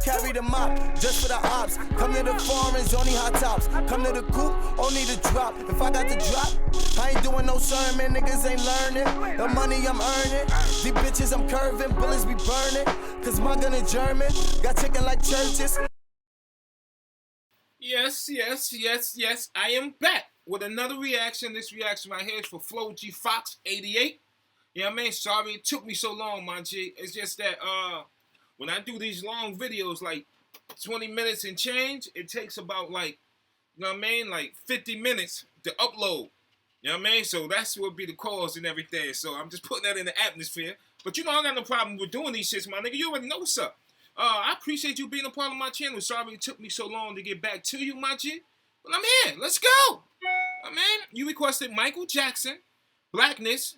carry the mop, just for the ops. Come to the foreigns, only hot tops. Come to the coop, only the drop. If I got the drop, I ain't doing no sermon. Niggas ain't learning. The money I'm earning. These bitches I'm curving, bullets be burning. Cause my gun is German. Got chicken like churches. Yes. I am back with another reaction. This reaction right here is for Flo G Fox 88. You know what I mean? Sorry it took me so long, my G. It's just that when I do these long videos, like 20 minutes and change, it takes about like, you know what I mean? Like 50 minutes to upload. You know what I mean? So that's what be the cause and everything. So I'm just putting that in the atmosphere. But you know, I got no problem with doing these shits, my nigga. You already know what's up. I appreciate you being a part of my channel. Sorry it took me so long to get back to you, my G. But I'm here. Let's go. I mean, you requested Michael Jackson, Blackness,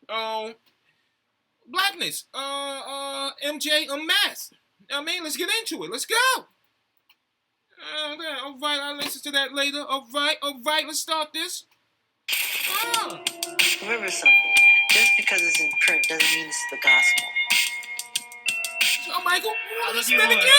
MJ Unmasked. I mean, let's get into it. Let's go. All right, I'll listen to that later. All right, let's start this. Remember something. Just because it's in print doesn't mean it's the gospel. So, Michael, let's spin again.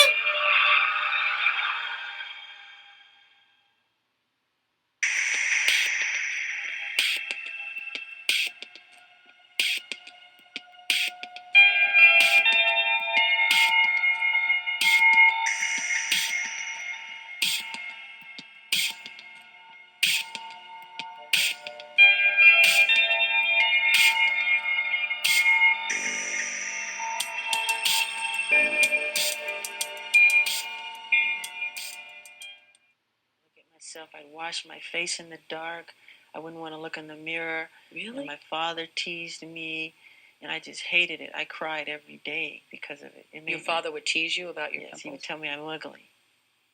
I'd wash my face in the dark. I wouldn't want to look in the mirror. Really? And my father teased me, and I just hated it. I cried every day because of it. Your father would tease you about your pimples? Yes, he would tell me I'm ugly.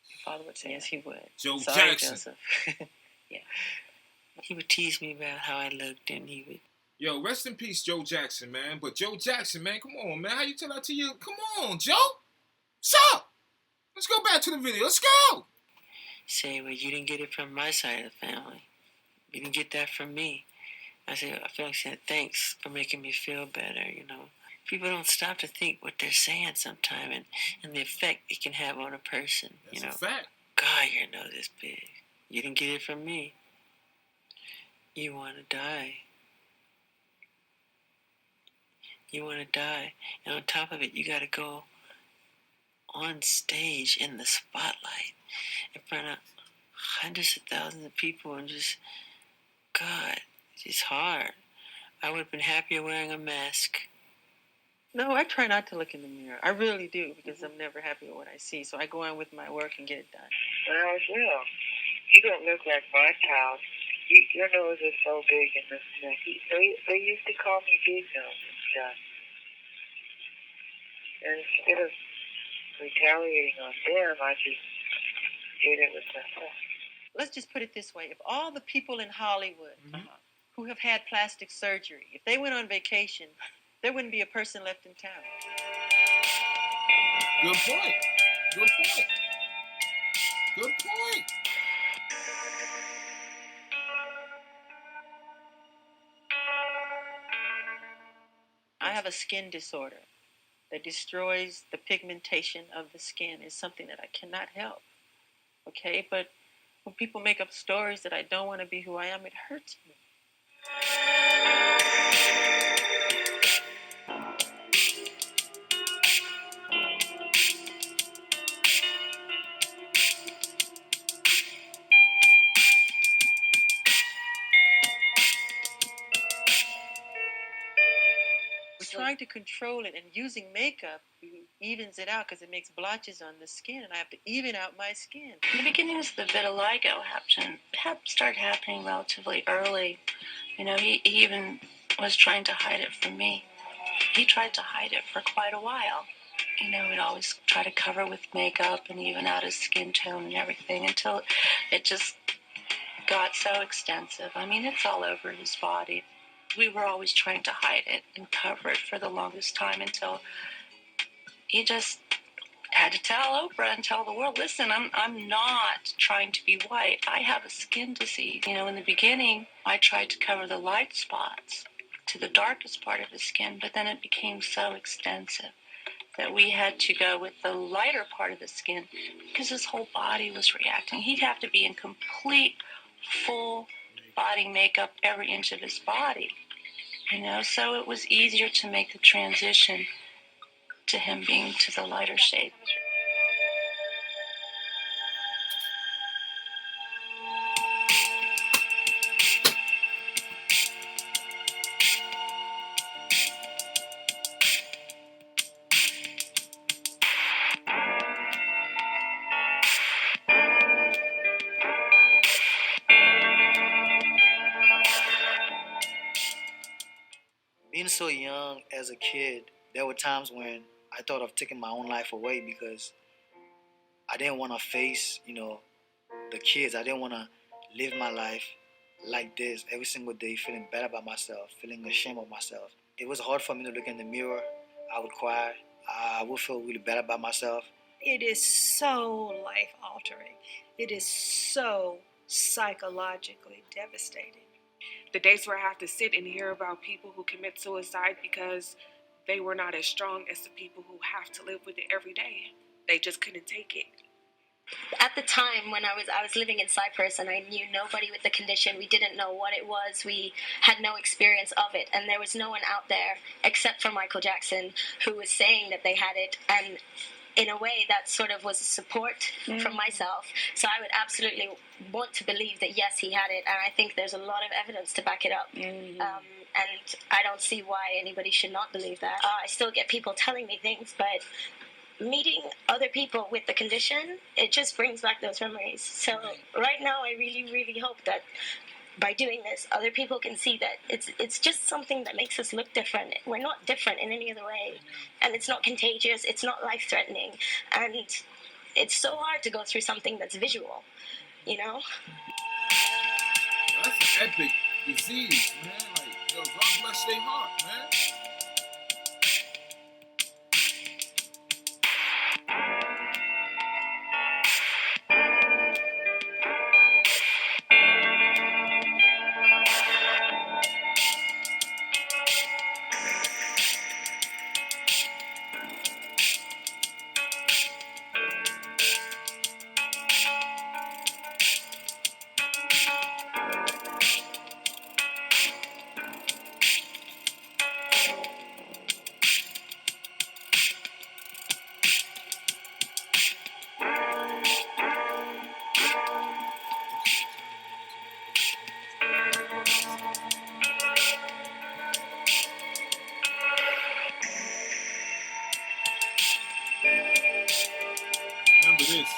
Your father would say Yes, he would. Joe Sorry, Jackson. Joseph. Yeah. He would tease me about how I looked, and he would... Yo, rest in peace, Joe Jackson, man. But Joe Jackson, man, come on, man. How you tell that to you? Come on, Joe. What's up? Let's go back to the video. Let's go. Say, well, you didn't get it from my side of the family. You didn't get that from me. I feel like saying, thanks for making me feel better, you know. People don't stop to think what they're saying sometimes and the effect it can have on a person. That's you know. a fact. God, your nose is big. You didn't get it from me. You want to die. You want to die. And on top of it, you got to go on stage in the spotlight in front of hundreds of thousands of people and just, God, it's hard. I would have been happier wearing a mask. No, I try not to look in the mirror. I really do, because I'm never happy with what I see. So I go on with my work and get it done. Well, you don't look like my child. Your nose is so big in this neck. They used to call me Big Nose and stuff. And instead of retaliating on them, I just did it with myself. Let's just put it this way. If all the people in Hollywood who have had plastic surgery, if they went on vacation, there wouldn't be a person left in town. Good point. Good point. Good point. I have a skin disorder that destroys the pigmentation of the skin. It's something that I cannot help. Okay? But when people make up stories that I don't want to be who I am, it hurts me. We're trying to control it, and using makeup evens it out because it makes blotches on the skin, and I have to even out my skin. In the beginnings of the vitiligo started happening relatively early. You know, he even was trying to hide it from me. He tried to hide it for quite a while. You know, he'd always try to cover with makeup and even out his skin tone and everything until it just got so extensive. I mean, it's all over his body. We were always trying to hide it and cover it for the longest time until he just had to tell Oprah and tell the world, listen, I'm not trying to be white. I have a skin disease. You know, in the beginning, I tried to cover the light spots to the darkest part of his skin, but then it became so extensive that we had to go with the lighter part of the skin because his whole body was reacting. He'd have to be in complete, full body makeup every inch of his body, so it was easier to make the transition to him being to the lighter shade. Being so young as a kid, there were times when I thought of taking my own life away because I didn't want to face, the kids. I didn't want to live my life like this every single day, feeling bad about myself, feeling ashamed of myself. It was hard for me to look in the mirror. I would cry. I would feel really bad about myself. It is so life altering. It is so psychologically devastating. The days where I have to sit and hear about people who commit suicide because they were not as strong as the people who have to live with it every day. They just couldn't take it. At the time when I was living in Cyprus and I knew nobody with the condition, we didn't know what it was, we had no experience of it, and there was no one out there except for Michael Jackson who was saying that they had it, and in a way that sort of was a support from myself. So I would absolutely want to believe that yes, he had it, and I think there's a lot of evidence to back it up. And I don't see why anybody should not believe that. I still get people telling me things, but meeting other people with the condition, it just brings back those memories. So right now I really, really hope that by doing this, other people can see that it's just something that makes us look different. We're not different in any other way. And it's not contagious, it's not life-threatening. And it's so hard to go through something that's visual, That's an epic disease, man. Like, God bless their heart, man. Remember this.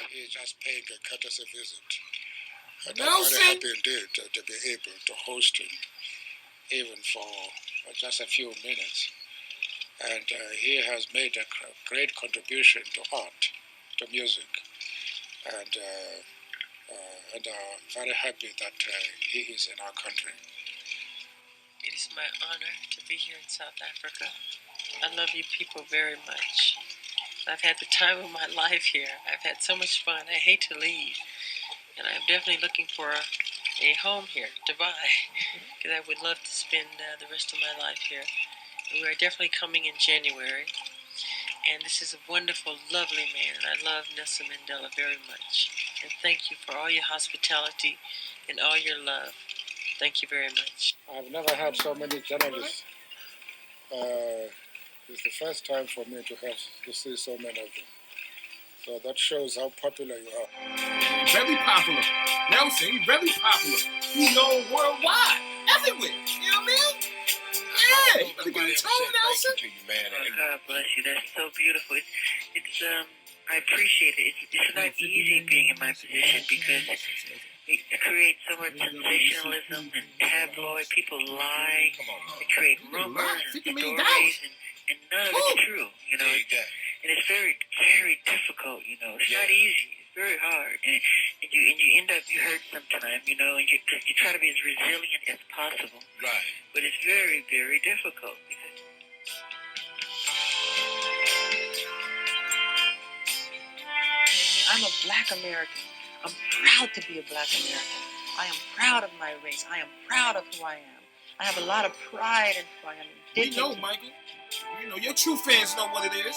He just paid a courtesy visit. And I'm Nelson. very happy indeed to be able to host him, even for just a few minutes. And he has made a great contribution to art, to music. And very happy that he is in our country. It is my honor to be here in South Africa. I love you people very much. I've had the time of my life here. I've had so much fun. I hate to leave. And I'm definitely looking for a home here to buy, because I would love to spend the rest of my life here. And we are definitely coming in January. And this is a wonderful, lovely man. And I love Nelson Mandela very much. And thank you for all your hospitality and all your love. Thank you very much. I've never had so many journalists. It's the first time for me to see so many of them. So that shows how popular you are. Very popular. Nelson, very popular. be known worldwide, everywhere. You know what I mean? Yeah, you better get a tone, Nelson. To you, man. God bless you. That's so beautiful. It's I appreciate it. It's not easy being in my position because it creates so much sensationalism and tabloid. People lie. They create rumors and stories, and none of it's true. You know, and it's very, very difficult. You know, it's not easy. It's very hard, and you end up you hurt sometimes. You know, and you try to be as resilient as possible. Right. But it's very, very difficult because. I'm a black American. I'm proud to be a black American. I am proud of my race. I am proud of who I am. I have a lot of pride in who I am. We know, Mikey. You know, your true fans know what it is.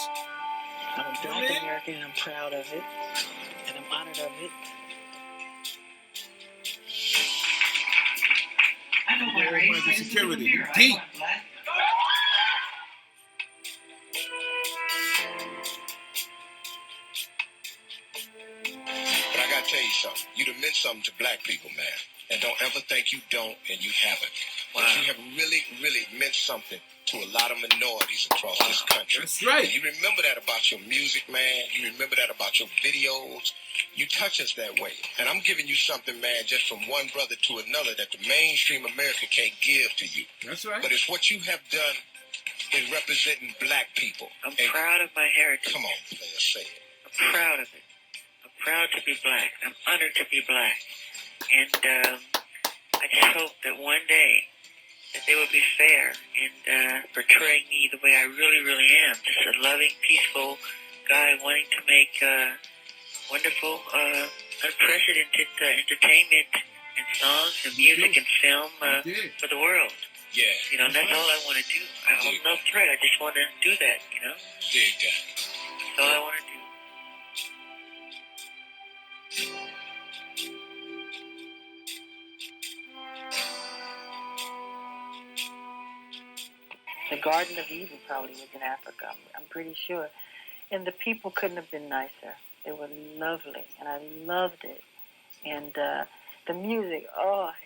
I'm a black American and I'm proud of it. And I'm honored of it. I know my race. Security. Deep. But I gotta tell you something. You done meant something to black people, man. And don't ever think you don't and you haven't. Wow. But you have really, really meant something to a lot of minorities across this country. That's right. And you remember that about your music, man. You remember that about your videos. You touch us that way. And I'm giving you something, man, just from one brother to another that the mainstream America can't give to you. That's right. But it's what you have done in representing black people. I'm proud of my heritage. Come on, player, say it. I'm proud of it. I'm proud to be black. I'm honored to be black. And I just hope that one day that they will be fair in portraying me the way I really, really am. Just a loving, peaceful guy wanting to make wonderful, unprecedented entertainment and songs and music and film for the world. Yeah. You know, that's all I want to do. I'm no threat. I just want to do that, you know? Dig that. That's all I want to do. The Garden of Eden probably was in Africa, I'm pretty sure. And the people couldn't have been nicer. They were lovely, and I loved it. And the music,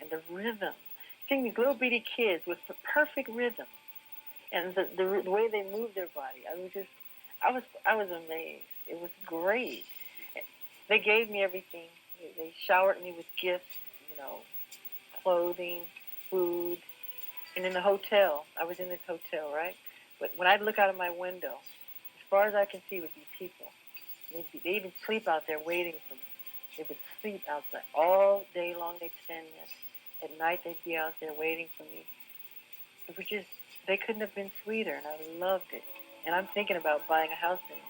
and the rhythm. Seeing these little bitty kids with the perfect rhythm. And the way they moved their body. I was amazed. It was great. They gave me everything. They showered me with gifts, you know, clothing, food. And in the hotel, I was in this hotel, right? But when I'd look out of my window, as far as I can see would be people. They even sleep out there waiting for me. They would sleep outside all day long. They'd stand there. At night, they'd be out there waiting for me. It was just, they couldn't have been sweeter, and I loved it. And I'm thinking about buying a house in Africa.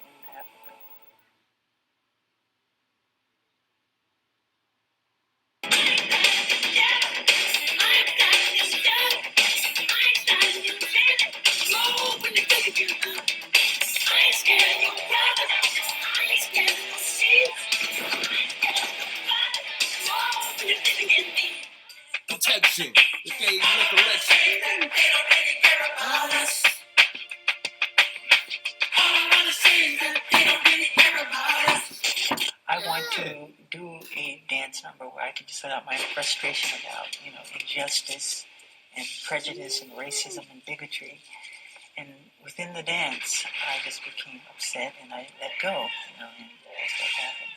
Protection. Okay, recollection. I want to do a dance number where I can just let out my frustration about, you know, injustice and prejudice and racism and bigotry. And within the dance, I just became upset and I let go, you know, and that's what happened.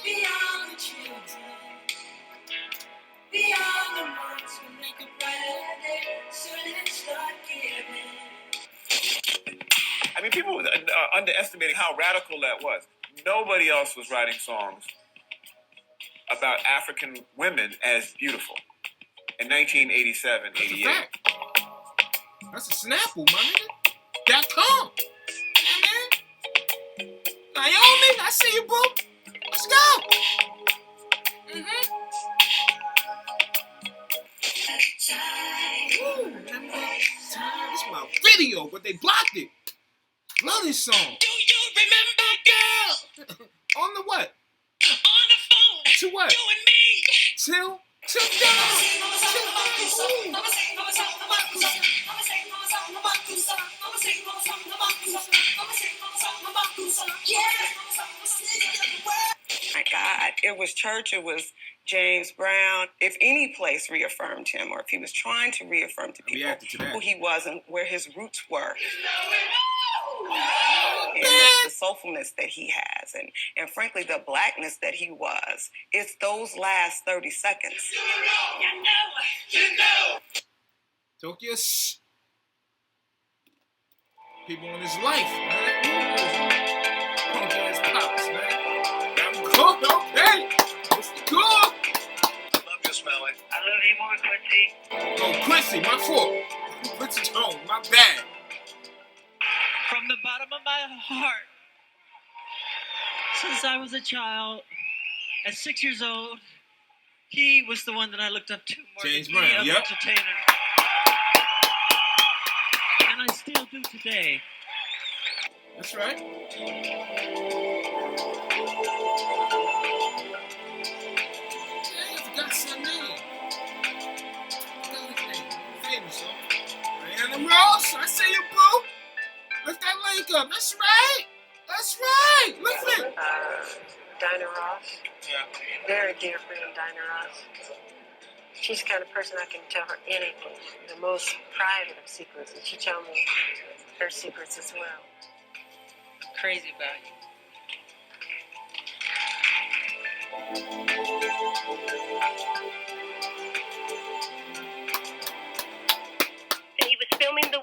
Beyond the children, beyond the ones who make a brighter day, so let's start giving. I mean, people were underestimating how radical that was. Nobody else was writing songs about African women as beautiful in 1987, 88. That's a Snapple, my nigga. .com. Yeah, man. Naomi, I see you, boo. Let's go. Ooh, this is my video, but they blocked it. Love this song. Do you remember, girl? On the what? On the phone. To what? You and me. Till My God, it was church, it was James Brown. If any place reaffirmed him, or if he was trying to reaffirm to people who he was and where his roots were, and the soulfulness that he has, and frankly, the blackness that he was, it's those last 30 seconds. Talk your people in his life, man. Punk ass pops, man. I'm good, okay. What's the good? I love you, Smelly. I love you more, Quincy. Oh, Quincy, my fault. Quincy Jones, my bad. From the bottom of my heart, since I was a child, at 6 years old, he was the one that I looked up to more James than any Brown, other yep. entertainer. And I still do today. That's right. I forgot his name. Famous, huh? Diana Ross, I see you, boo. Lift that link up. That's right. That's right. Lift it. Dinah Ross. Yeah. Very dear friend, Dinah Ross. She's the kind of person I can tell her anything, the most private of secrets, and she tells me her secrets as well. I'm crazy about you. And he was filming the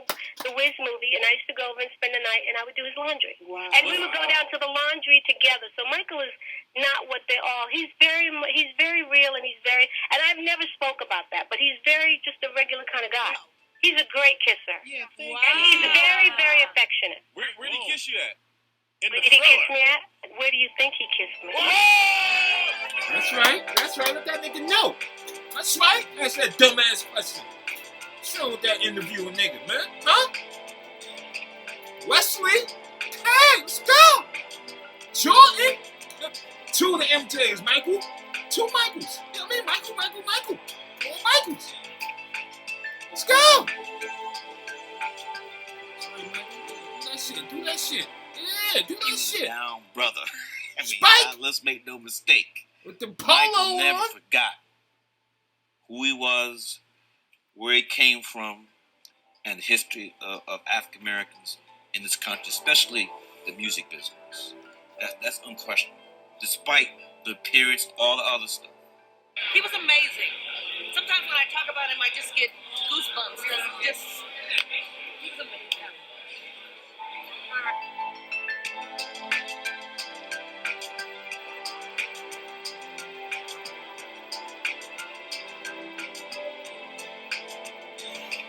Wiz movie, and I used to go over and spend the night, and I would do his laundry. Wow. And we would go down to the laundry together. So Michael is not what they all. He's very real, and and I've never spoke about that, but he's very just a regular kind of guy. He's a great kisser. Yeah, wow. And he's very, very affectionate. Where did he kiss you at? Where did he kiss me at? Where do you think he kissed me? That's right. That's right. Let that nigga know. That's right. That's that dumbass question. Show with that interview a nigga, man. Huh? Wesley? Hey, let's go. Jordan? Two of the MJs, Michael. Two Michaels. You know what I mean? Michael. More Michaels. Let's go. Sorry, Michael. Do that shit. Yeah, do that shit. Down, brother. I mean, Spike. let's make no mistake. With the polo Michael never on. forgot who he was, where he came from, and the history of African Americans in this country, especially the music business. That's unquestionable. Despite the appearance, all the other stuff. He was amazing. Sometimes when I talk about him, I just get goosebumps because he was amazing.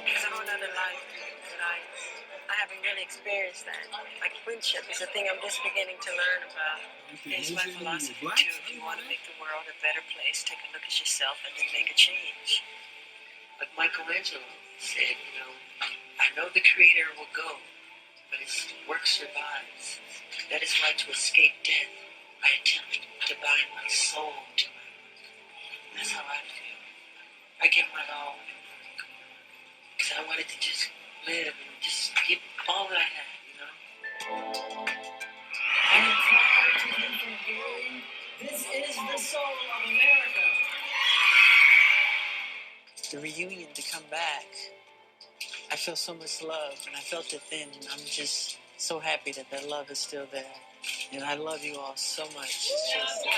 It's a whole other life that I haven't really experienced that. Like friendship is a thing I'm just beginning to learn about. It's my philosophy too. If you want to make the world a better place, take a look at yourself and then make a change. Like Michelangelo said, I know the creator will go, but his work survives. That is why to escape death, I attempt to bind my soul to my work. That's how I feel. I give my all because I wanted to just live and just give all that I had, This is the soul of America. The reunion to come back, I feel so much love, and I felt it then, and I'm just so happy that love is still there. And I love you all so much. It's just, I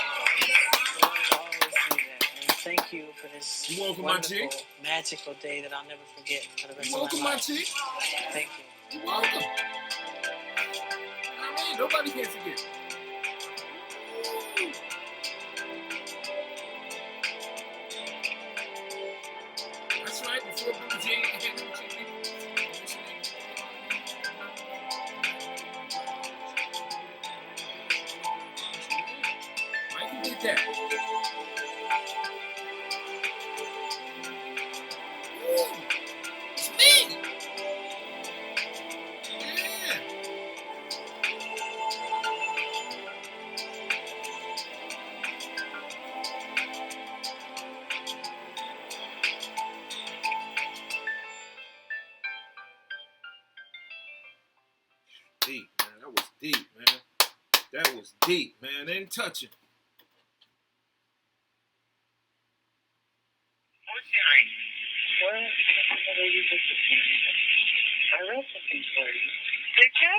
wanted to always do that. And thank you for this wonderful, magical day that I'll never forget for the rest of my life. Thank you. You're welcome. I mean, nobody can forget. That's right, before Blue Jay and Michael did that. Ooh, it's me. Yeah. Deep, man. That was deep, man. deep, man. They didn't touch it. Well, maybe just a few. I wrote something for you. Did you?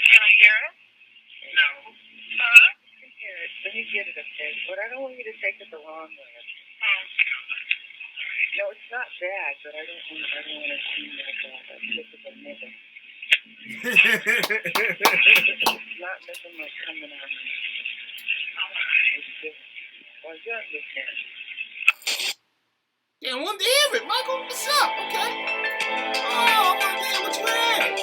Can I hear it? No. Huh? I can hear it. Let me get it, okay? But I don't want you to take it the wrong way. Oh, no, it's not bad, but I don't want to seem like a typical nigga. It's not nothing like coming out of me. It's different. Well, you're understand. Yeah, I wanted to hear it, Michael. What's up? Okay. Oh, I want to hear what you had.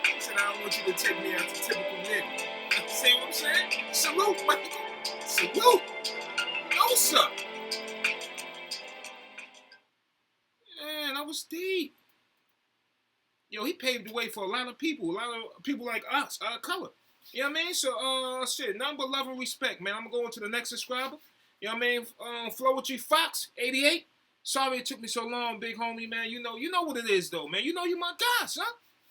He said, I don't want you to take me as a typical nigga. See what I'm saying? Salute, Michael. Salute. Know what's up? Man, that was deep. Yo, he paved the way for a lot of people like us, color. You know what I mean? So, shit, nothing but love and respect, man. I'm going to go into the next subscriber. You know what I mean? Flowetry Fox, 88. Sorry it took me so long, big homie, man. You know what it is, though, man. You know you my guy, son.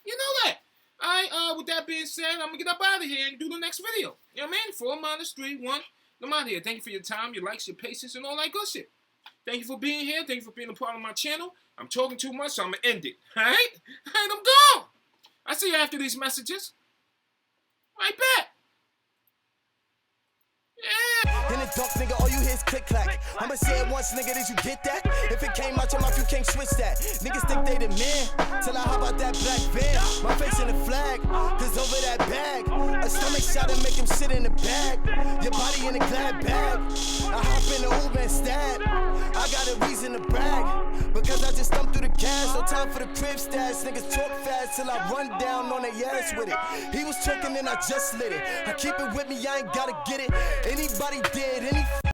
You know that. All right, with that being said, I'm going to get up out of here and do the next video. You know what I mean? 4 - 3, 1. I'm out here. Thank you for your time, your likes, your patience, and all that good shit. Thank you for being here. Thank you for being a part of my channel. I'm talking too much, so I'm going to end it. All right? All right, I'm gone. I'll see you after these messages. Right back. In the dark, nigga, all you hear is click clack. I'ma say it once, nigga, did you get that? If it came out your mouth, you can't switch that. Niggas think they the man, till I hop out that black van. My face in the flag, cause over that bag, a stomach shot and make him sit in the bag. Your body in a glad bag. I hop in the Uber and stab. I got a reason to brag, because I just thumped through the cash. No time for the crib stats. Niggas talk fast till I run down on their ass with it. He was talking and I just lit it. I keep it with me, I ain't gotta get it. Anybody did any